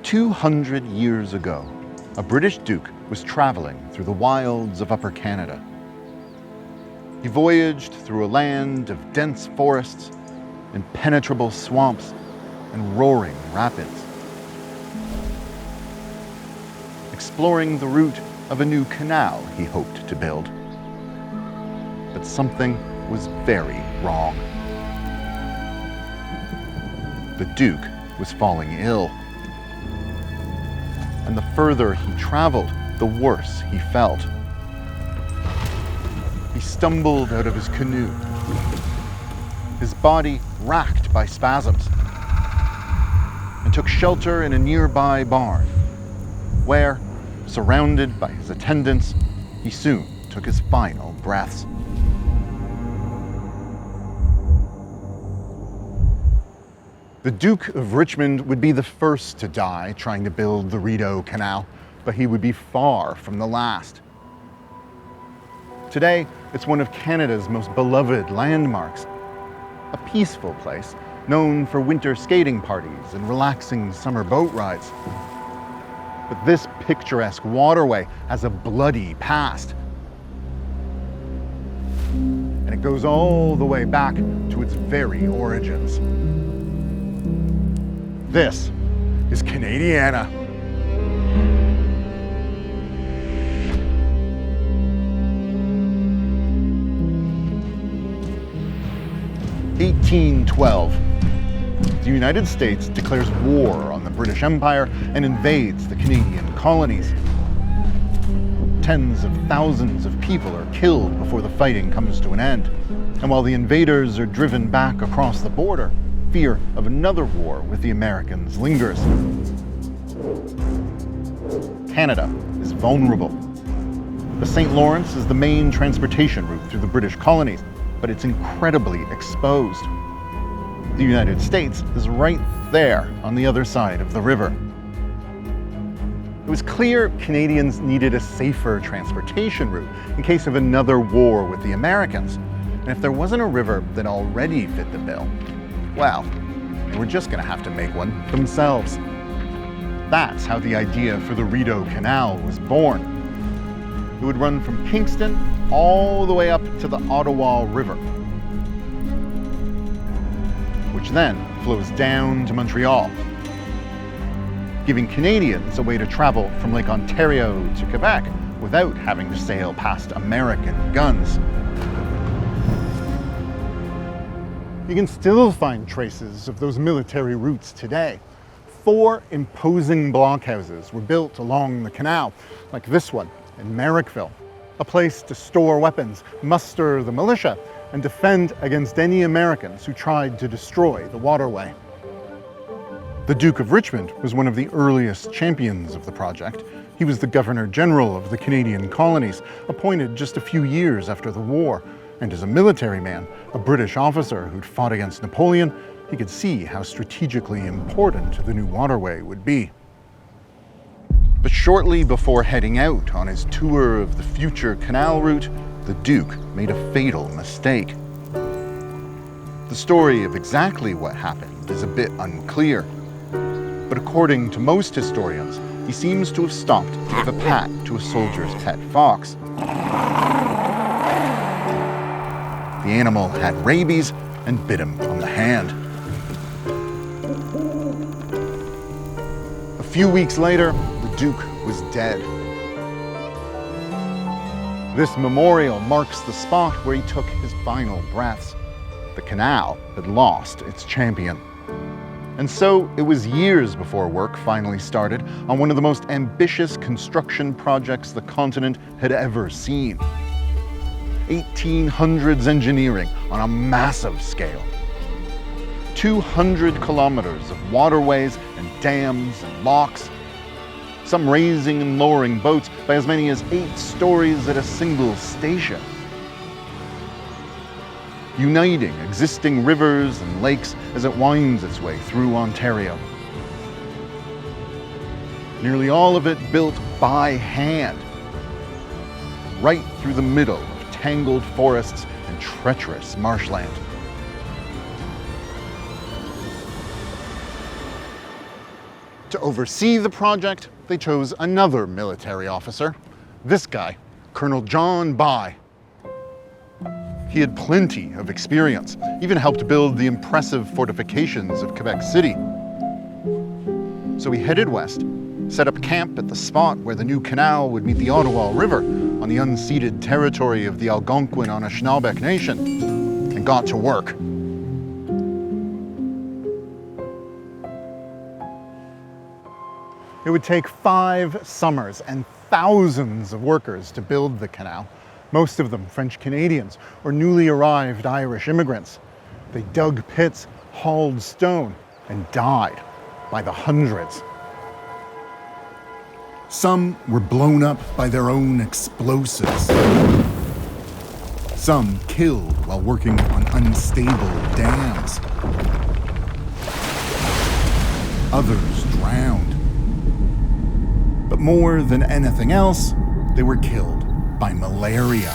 200 years ago, a British duke was traveling through the wilds of Upper Canada. He voyaged through a land of dense forests, impenetrable swamps, and roaring rapids, exploring the route of a new canal he hoped to build. But something was very wrong. The Duke was falling ill. And the further he traveled, the worse he felt. He stumbled out of his canoe, his body racked by spasms, and took shelter in a nearby barn, where, surrounded by his attendants, he soon took his final breaths. The Duke of Richmond would be the first to die trying to build the Rideau Canal, but he would be far from the last. Today, it's one of Canada's most beloved landmarks, a peaceful place known for winter skating parties and relaxing summer boat rides. But this picturesque waterway has a bloody past. And it goes all the way back to its very origins. This is Canadiana. (1812). The United States declares war on the British Empire and invades the Canadian colonies. Tens of thousands of people are killed before the fighting comes to an end. And while the invaders are driven back across the border, fear of another war with the Americans lingers. Canada is vulnerable. The St. Lawrence is the main transportation route through the British colonies, but it's incredibly exposed. The United States is right there on the other side of the river. It was clear Canadians needed a safer transportation route in case of another war with the Americans. And if there wasn't a river that already fit the bill, well, they were just going to have to make one themselves. That's how the idea for the Rideau Canal was born. It would run from Kingston all the way up to the Ottawa River, which then flows down to Montreal, giving Canadians a way to travel from Lake Ontario to Quebec without having to sail past American guns. You can still find traces of those military routes today. 4 imposing blockhouses were built along the canal, like this one in Marrickville, a place to store weapons, muster the militia, and defend against any Americans who tried to destroy the waterway. The Duke of Richmond was one of the earliest champions of the project. He was the Governor General of the Canadian colonies, appointed just a few years after the war. And as a military man, a British officer who'd fought against Napoleon, he could see how strategically important the new waterway would be. But shortly before heading out on his tour of the future canal route, the Duke made a fatal mistake. The story of exactly what happened is a bit unclear, but according to most historians, he seems to have stopped to give a pat to a soldier's pet fox. The animal had rabies and bit him on the hand. A few weeks later, the Duke was dead. This memorial marks the spot where he took his final breaths. The canal had lost its champion. And so it was years before work finally started on one of the most ambitious construction projects the continent had ever seen. 1800s engineering on a massive scale. 200 kilometers of waterways and dams and locks, some raising and lowering boats by as many as 8 stories at a single station. Uniting existing rivers and lakes as it winds its way through Ontario. Nearly all of it built by hand, right through the middle of tangled forests and treacherous marshland. To oversee the project, they chose another military officer, this guy, Colonel John By. He had plenty of experience, even helped build the impressive fortifications of Quebec City. So he headed west, set up camp at the spot where the new canal would meet the Ottawa River on the unceded territory of the Algonquin-Anishinaabe Nation, and got to work. It would take 5 summers and thousands of workers to build the canal, most of them French Canadians or newly arrived Irish immigrants. They dug pits, hauled stone, and died by the hundreds. Some were blown up by their own explosives. Some killed while working on unstable dams. Others drowned. But more than anything else, they were killed by malaria.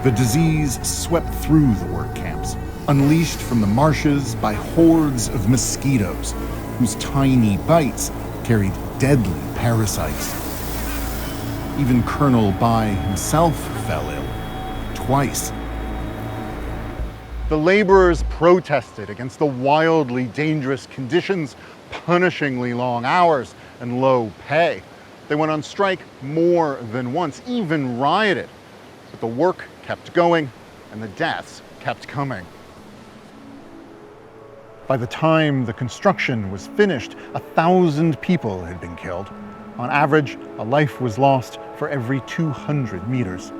The disease swept through the work camps, unleashed from the marshes by hordes of mosquitoes, whose tiny bites carried deadly parasites. Even Colonel By himself fell ill, twice. The laborers protested against the wildly dangerous conditions, punishingly long hours, and low pay. They went on strike more than once, even rioted. But the work kept going, and the deaths kept coming. By the time the construction was finished, 1,000 people had been killed. On average, a life was lost for every 200 meters.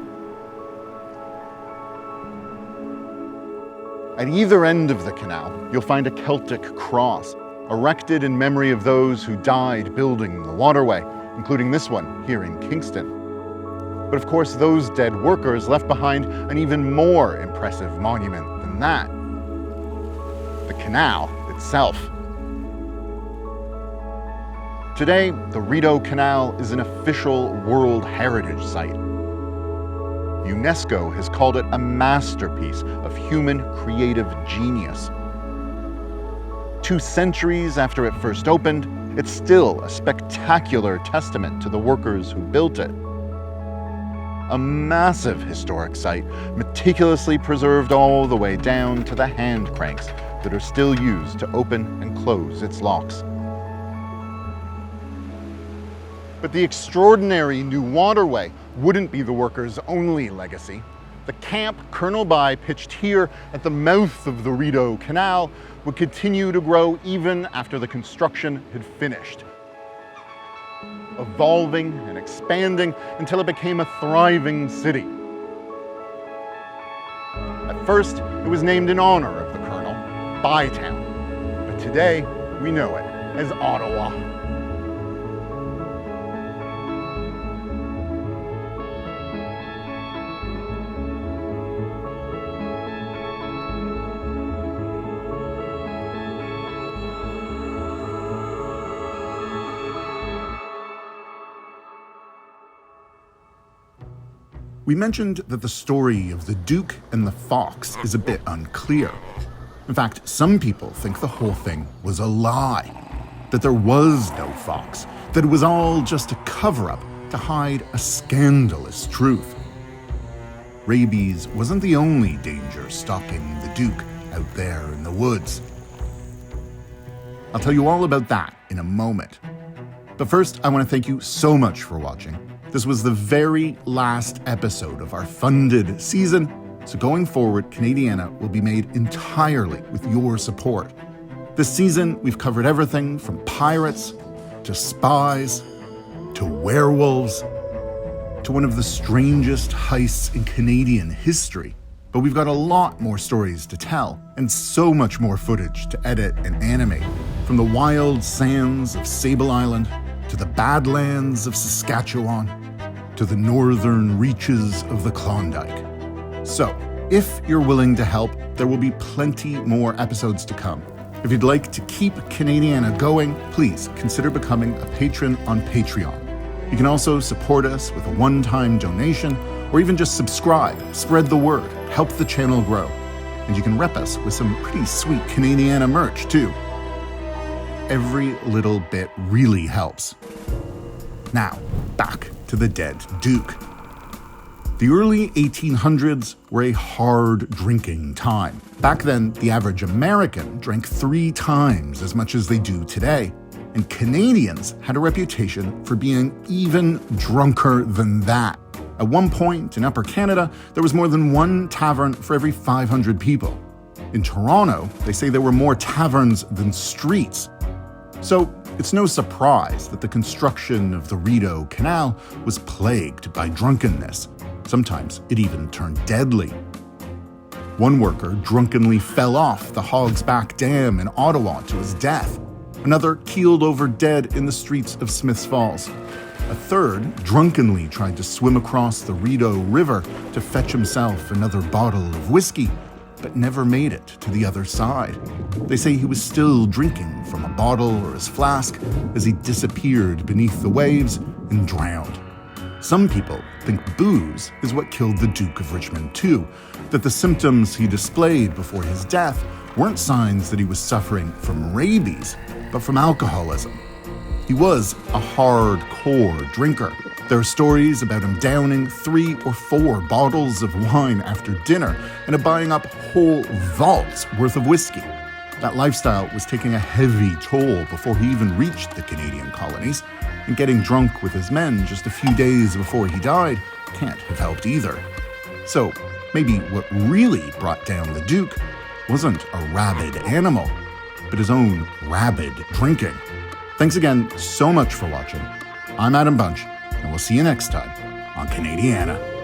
At either end of the canal, you'll find a Celtic cross, erected in memory of those who died building the waterway, including this one here in Kingston. But of course, those dead workers left behind an even more impressive monument than that: the canal itself. Today, the Rideau Canal is an official World Heritage Site. UNESCO has called it a masterpiece of human creative genius. 2 centuries after it first opened, it's still a spectacular testament to the workers who built it. A massive historic site, meticulously preserved all the way down to the hand cranks that are still used to open and close its locks. But the extraordinary new waterway wouldn't be the workers' only legacy. The camp Colonel By pitched here at the mouth of the Rideau Canal would continue to grow even after the construction had finished, evolving and expanding until it became a thriving city. At first, it was named in honor of the Colonel, Bytown, but today we know it as Ottawa. We mentioned that the story of the Duke and the Fox is a bit unclear. In fact, some people think the whole thing was a lie, that there was no fox, that it was all just a cover-up to hide a scandalous truth. Rabies wasn't the only danger stalking the Duke out there in the woods. I'll tell you all about that in a moment. But first, I want to thank you so much for watching. This was the very last episode of our funded season, so going forward, Canadiana will be made entirely with your support. This season, we've covered everything from pirates, to spies, to werewolves, to one of the strangest heists in Canadian history. But we've got a lot more stories to tell, and so much more footage to edit and animate, from the wild sands of Sable Island, to the Badlands of Saskatchewan, to the northern reaches of the Klondike. So, if you're willing to help, there will be plenty more episodes to come. If you'd like to keep Canadiana going, please consider becoming a patron on Patreon. You can also support us with a one-time donation, or even just subscribe, spread the word, help the channel grow. And you can rep us with some pretty sweet Canadiana merch too. every little bit really helps. Now, back to the dead Duke. The early 1800s were a hard drinking time. Back then, the average American drank 3 times as much as they do today. And Canadians had a reputation for being even drunker than that. At one point in Upper Canada, there was more than 1 tavern for every 500 people. In Toronto, they say there were more taverns than streets. So it's no surprise that the construction of the Rideau Canal was plagued by drunkenness. Sometimes it even turned deadly. One worker drunkenly fell off the Hog's Back Dam in Ottawa to his death. Another keeled over dead in the streets of Smiths Falls. A third drunkenly tried to swim across the Rideau River to fetch himself another bottle of whiskey, but never made it to the other side. They say he was still drinking from a bottle or his flask as he disappeared beneath the waves and drowned. Some people think booze is what killed the Duke of Richmond too, that the symptoms he displayed before his death weren't signs that he was suffering from rabies, but from alcoholism. He was a hardcore drinker. There are stories about him downing 3 or 4 bottles of wine after dinner and of buying up whole vaults worth of whiskey. That lifestyle was taking a heavy toll before he even reached the Canadian colonies, and getting drunk with his men just a few days before he died can't have helped either. So maybe what really brought down the Duke wasn't a rabid animal, but his own rabid drinking. Thanks again so much for watching. I'm Adam Bunch, and we'll see you next time on Canadiana.